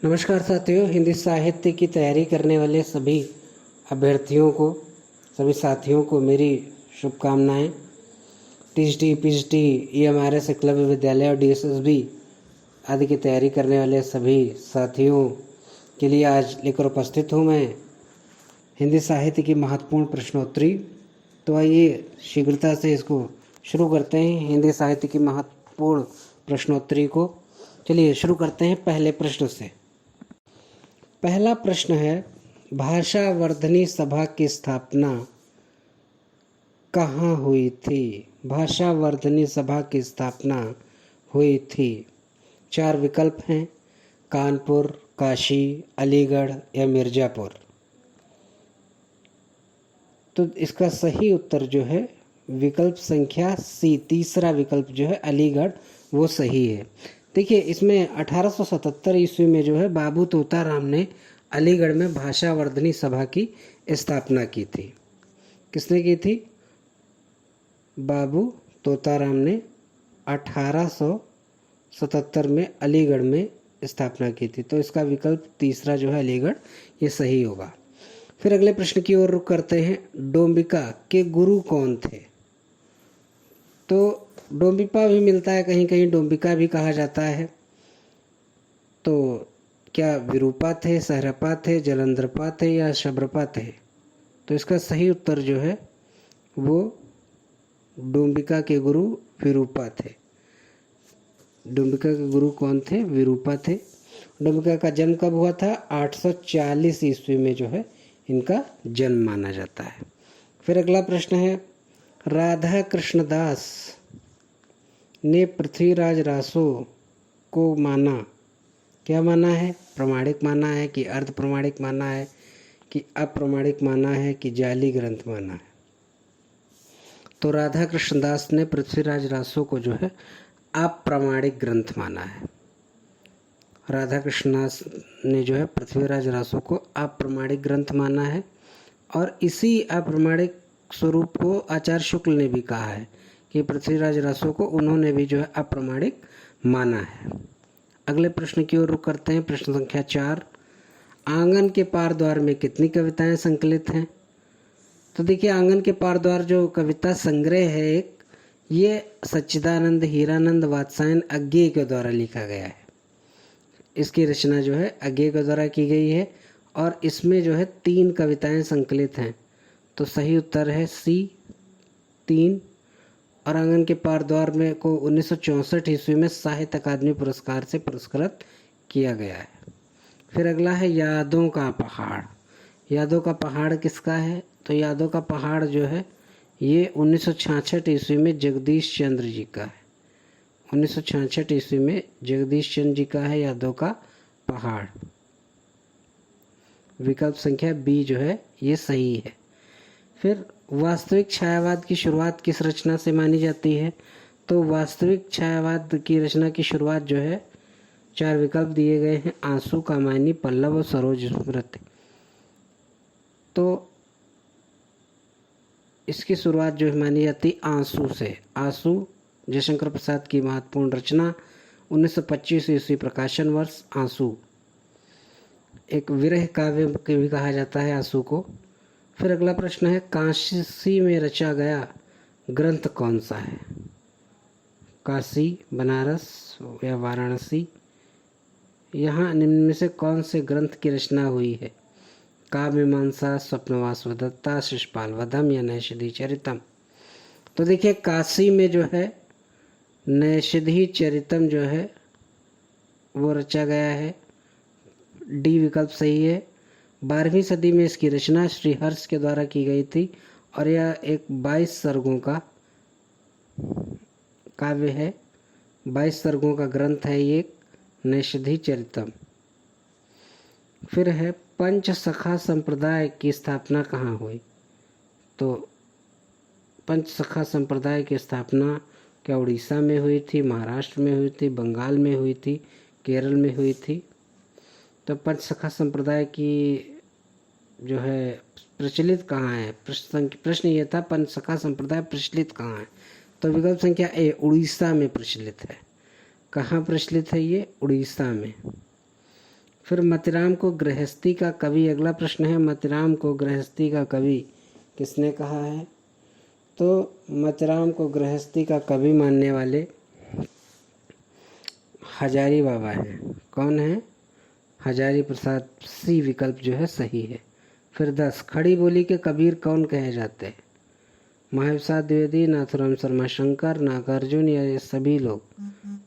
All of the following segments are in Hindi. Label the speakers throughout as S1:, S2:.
S1: नमस्कार साथियों, हिंदी साहित्य की तैयारी करने वाले सभी अभ्यर्थियों को, सभी साथियों को मेरी शुभकामनाएं। टीजीटी, पीजीटी, ईएमआरएस, एकलव्य विद्यालय और डीएसएसबी आदि की तैयारी करने वाले सभी साथियों के लिए आज लेकर उपस्थित हूँ मैं हिंदी साहित्य की महत्वपूर्ण प्रश्नोत्तरी। तो आइए शीघ्रता से इसको शुरू करते हैं, हिंदी साहित्य की महत्वपूर्ण प्रश्नोत्तरी को। चलिए शुरू करते हैं पहले प्रश्न से। पहला प्रश्न है, भाषा वर्धनी सभा की स्थापना कहाँ हुई थी? भाषा वर्धनी सभा की स्थापना हुई थी। 4 विकल्प हैं, कानपुर, काशी, अलीगढ़ या मिर्ज़ापुर। तो इसका सही उत्तर जो है विकल्प संख्या सी, तीसरा विकल्प जो है अलीगढ़, वो सही है। देखिए, इसमें 1877 ईस्वी में जो है बाबू तोताराम ने अलीगढ़ में भाषा वर्धनी सभा की स्थापना की थी। किसने की थी? बाबू तोताराम ने 1877 में अलीगढ़ में स्थापना की थी। तो इसका विकल्प तीसरा जो है अलीगढ़, ये सही होगा। फिर अगले प्रश्न की ओर रुख करते हैं। डोंबिका के गुरु कौन थे? तो डोंबिपा भी मिलता है, कहीं कहीं डोंबिका भी कहा जाता है। तो क्या विरूपा थे, सहरपा थे, जलंधरपा थे या शबरपा थे? तो इसका सही उत्तर जो है वो डोंबिका के गुरु विरूपा थे। डोंबिका के गुरु कौन थे? विरूपा थे। डोंबिका का जन्म कब हुआ था? 840 ईस्वी में जो है इनका जन्म माना जाता है। फिर अगला प्रश्न है, राधा कृष्णदास ने पृथ्वीराज रासो को माना, क्या माना है? प्रमाणिक माना है कि अर्ध प्रमाणिक माना है कि अप्रमाणिक माना है कि जाली ग्रंथ माना है? तो राधा कृष्णदास ने पृथ्वीराज रासो को जो है अप्रमाणिक ग्रंथ माना है। राधा कृष्णदास ने जो है पृथ्वीराज रासो को अप्रमाणिक ग्रंथ माना है, और इसी अप्रमाणिक स्वरूप को आचार्य शुक्ल ने भी कहा है कि पृथ्वीराज रासो को उन्होंने भी जो है अप्रमाणिक माना है। अगले प्रश्न की ओर रुख करते हैं। प्रश्न संख्या 4, आंगन के पार द्वार में कितनी कविताएं संकलित हैं? तो देखिए, आंगन के पार द्वार जो कविता संग्रह है एक, ये सच्चिदानंद हीरानंद वात्सायन अज्ञेय के द्वारा लिखा गया है। इसकी रचना जो है अज्ञेय के द्वारा की गई है, और इसमें जो है 3 कविताएं संकलित हैं। तो सही उत्तर है सी, 3। और आंगन के पार द्वार में को 1964 ईस्वी में साहित्य अकादमी पुरस्कार से पुरस्कृत किया गया है। फिर अगला है यादों का पहाड़। यादों का पहाड़ किसका है? तो यादों का पहाड़ जो है ये 1966 ईस्वी में जगदीश चंद्र जी का है। 1966 ईस्वी में जगदीश चंद्र जी का है यादों का पहाड़। विकल्प संख्या बी जो है ये सही है। फिर वास्तविक छायावाद की शुरुआत किस रचना से मानी जाती है? तो वास्तविक छायावाद की रचना की शुरुआत जो है, 4 विकल्प दिए गए हैं, आंसू, कामायनी, पल्लव और सरोज स्मृति। तो इसकी शुरुआत जो है मानी जाती आंसू से। आंसू जयशंकर प्रसाद की महत्वपूर्ण रचना, 1925 ईस्वी प्रकाशन वर्ष आंसू। एक विरह काव्य भी कहा जाता है आंसू को। फिर अगला प्रश्न है, काशी में रचा गया ग्रंथ कौन सा है? काशी, बनारस या वाराणसी? यहाँ निम्न में से कौन से ग्रंथ की रचना हुई है? काव्यमीमांसा, स्वप्नवासवदत्ता, शिशुपाल वधम या नैषधि चरितम? तो देखिए, काशी में जो है नैषधि चरितम जो है वो रचा गया है। डी विकल्प सही है। 12वीं सदी में इसकी रचना श्रीहर्ष के द्वारा की गई थी, और यह एक 22 सर्गों का काव्य है। 22 सर्गों का ग्रंथ है ये नैषधि चरितम। फिर है, पंच सखा संप्रदाय की स्थापना कहाँ हुई? तो पंच सखा संप्रदाय की स्थापना क्या उड़ीसा में हुई थी, महाराष्ट्र में हुई थी, बंगाल में हुई थी, केरल में हुई थी? तो पंच सखा संप्रदाय की जो है प्रचलित कहाँ है? प्रश्न ये था, पंच सखा संप्रदाय प्रचलित कहाँ है? तो विकल्प संख्या ए, उड़ीसा में प्रचलित है। कहाँ प्रचलित है ये? उड़ीसा में। फिर मतिराम को गृहस्थी का कवि, अगला प्रश्न है मतिराम को गृहस्थी का कवि किसने कहा है? तो मतिराम को गृहस्थी का कवि मानने वाले हजारी बाबा हैं। कौन है? हजारी प्रसाद। सी विकल्प जो है सही है। फिर 10, खड़ी बोली के कबीर कौन कहे जाते हैं? महाप्रसाद द्विवेदी, नाथूराम शर्मा शंकर, नागार्जुन या ये सभी लोग?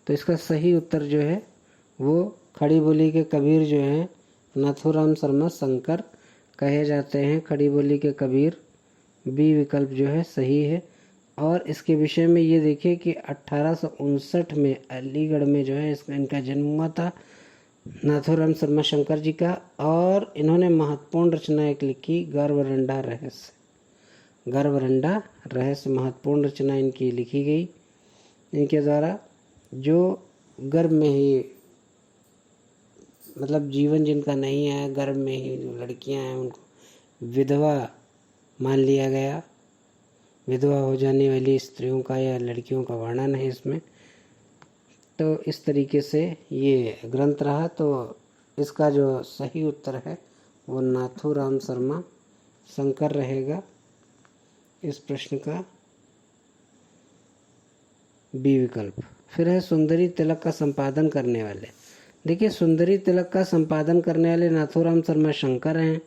S1: तो इसका सही उत्तर जो है वो खड़ी बोली के कबीर जो हैं नाथूराम शर्मा शंकर कहे जाते हैं। खड़ी बोली के कबीर, बी विकल्प जो है सही है। और इसके विषय में ये देखिए कि 1859 में अलीगढ़ में जो है इनका जन्म हुआ था, नाथूराम शर्मा शंकर जी का। और इन्होंने महत्वपूर्ण रचना एक लिखी, गर्भरंडा रहस्य। गर्भरंडा रहस्य महत्वपूर्ण रचना इनकी लिखी गई इनके द्वारा, जो गर्भ में ही मतलब जीवन जिनका नहीं है, गर्भ में ही जो लड़कियां हैं उनको विधवा मान लिया गया। विधवा हो जाने वाली स्त्रियों का या लड़कियों का वर्णन है इसमें। तो इस तरीके से ये ग्रंथ रहा। तो इसका जो सही उत्तर है वो नाथूराम शर्मा शंकर रहेगा इस प्रश्न का, बी विकल्प। फिर है सुंदरी तिलक का संपादन करने वाले। देखिए सुंदरी तिलक का संपादन करने वाले नाथूराम शर्मा शंकर हैं,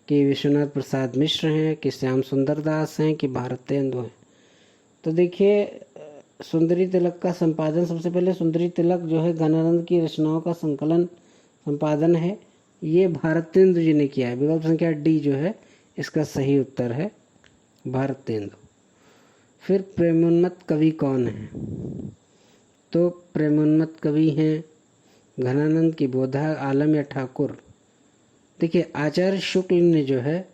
S1: कि विश्वनाथ प्रसाद मिश्र हैं, कि श्याम सुंदर दास हैं, कि भारत तेंदु हैं। तो देखिए सुंदरी तिलक का संपादन, सबसे पहले सुंदरी तिलक जो है घनानंद की रचनाओं का संकलन संपादन है, ये भारत तेंदु जी ने किया है। विकल्प संख्या डी जो है इसका सही उत्तर है, भारत तेंदु। फिर प्रेमोन्मत्त कवि कौन है? तो प्रेमोन्मत्त कवि हैं घनानंद की बोधा, आलम या ठाकुर? देखिए आचार्य शुक्ल ने जो है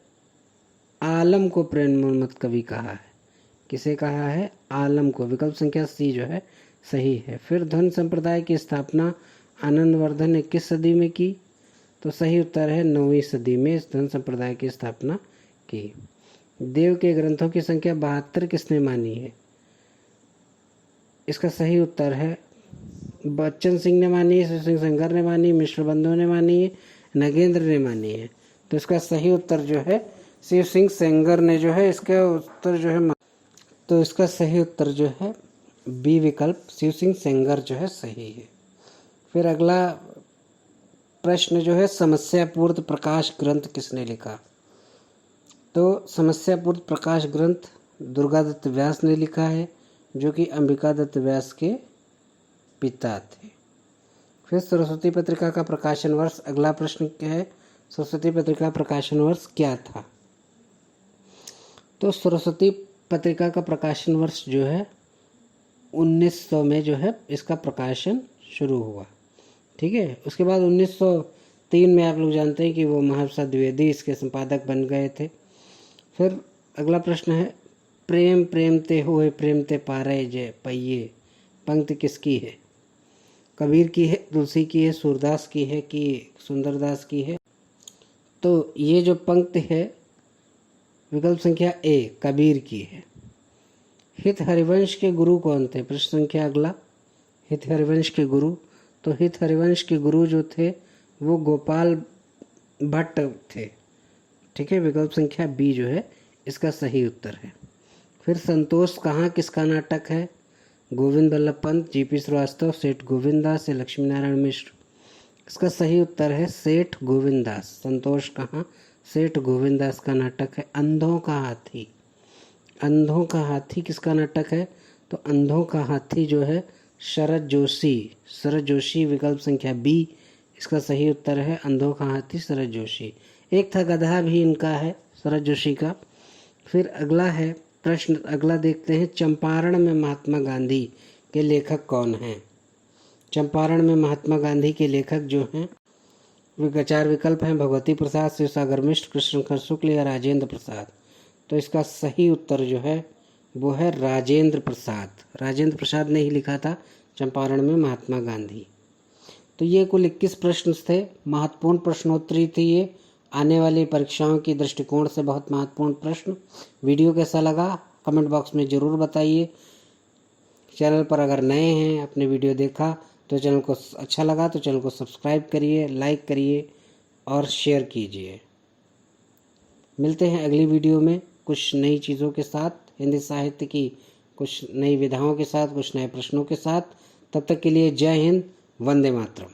S1: आलम को प्रेमोन्मत्त कवि कहा है। किसे कहा है? आलम को। विकल्प संख्या सी जो है सही है। फिर धन संप्रदाय की स्थापना आनंदवर्धन ने किस सदी में की? तो सही उत्तर है 9वीं सदी में इस धन संप्रदाय की स्थापना की। देव के ग्रंथों की संख्या 72 किसने मानी है? इसका सही उत्तर है बच्चन सिंह ने मानी है, शिव सिंह सेंगर ने मानी, मिश्र बंधु ने मानी है, नगेंद्र ने मानी है। तो इसका सही उत्तर जो है शिव सिंह सेंगर ने जो है इसका उत्तर जो है, तो इसका सही उत्तर जो है बी विकल्प शिव सिंह सेंगर जो है सही है। फिर अगला प्रश्न जो है समस्यापूर्त प्रकाश ग्रंथ किसने लिखा? तो समस्यापूर्त प्रकाश ग्रंथ दुर्गादत्त व्यास ने लिखा है, जो कि अंबिका दत्त व्यास के पिता थे। फिर सरस्वती पत्रिका का प्रकाशन वर्ष, अगला प्रश्न क्या है? सरस्वती पत्रिका प्रकाशन वर्ष क्या था? तो सरस्वती पत्रिका का प्रकाशन वर्ष जो है 1900 में जो है इसका प्रकाशन शुरू हुआ। ठीक है। उसके बाद 1903 में आप लोग जानते हैं कि वो महाप्रसाद द्विवेदी इसके संपादक बन गए थे। फिर अगला प्रश्न है प्रेम प्रेमते हुए प्रेमते पारे जय पहिए पंक्ति किसकी है? कबीर की है, तुलसी की है, सूरदास की है कि सुंदरदास की है? तो ये जो पंक्ति है विकल्प संख्या ए कबीर की है। हित हरिवंश के गुरु कौन थे? प्रश्न संख्या अगला, हित हरिवंश के गुरु। तो हित हरिवंश के गुरु जो थे वो गोपाल भट्ट थे। ठीक है। विकल्प संख्या बी जो है इसका सही उत्तर है। फिर संतोष कहाँ किसका नाटक है? गोविंद बल्लभ पंत, जीपी श्रीवास्तव, सेठ गोविंददास या लक्ष्मी नारायण मिश्र? इसका सही उत्तर है सेठ गोविंददास। संतोष कहाँ सेठ गोविंददास का नाटक है। अंधों का हाथी, अंधों का हाथी किसका नाटक है? तो अंधों का हाथी जो है शरद जोशी, शरद जोशी। विकल्प संख्या बी इसका सही उत्तर है, अंधों का हाथी शरद जोशी। एक था गधा भी इनका है शरद जोशी का। फिर अगला है प्रश्न, अगला देखते हैं चंपारण में महात्मा गांधी के लेखक कौन हैं? चंपारण में महात्मा गांधी के लेखक जो हैं 4 विकल्प हैं, भगवती प्रसाद, शिवसागर मिश्र, कृष्णशंकर शुक्ल या राजेंद्र प्रसाद? तो इसका सही उत्तर जो है वो है राजेंद्र प्रसाद। राजेंद्र प्रसाद ने ही लिखा था चंपारण में महात्मा गांधी। तो ये कुल 21 प्रश्न थे, महत्वपूर्ण प्रश्नोत्तरी थी ये, आने वाली परीक्षाओं की दृष्टिकोण से बहुत महत्वपूर्ण प्रश्न। वीडियो कैसा लगा कमेंट बॉक्स में ज़रूर बताइए। चैनल पर अगर नए हैं, आपने वीडियो देखा तो चैनल को अच्छा लगा तो चैनल को सब्सक्राइब करिए, लाइक करिए और शेयर कीजिए। मिलते हैं अगली वीडियो में कुछ नई चीज़ों के साथ, हिंदी साहित्य की कुछ नई विधाओं के साथ, कुछ नए प्रश्नों के साथ। तब तक के लिए जय हिंद, वंदे मातरम।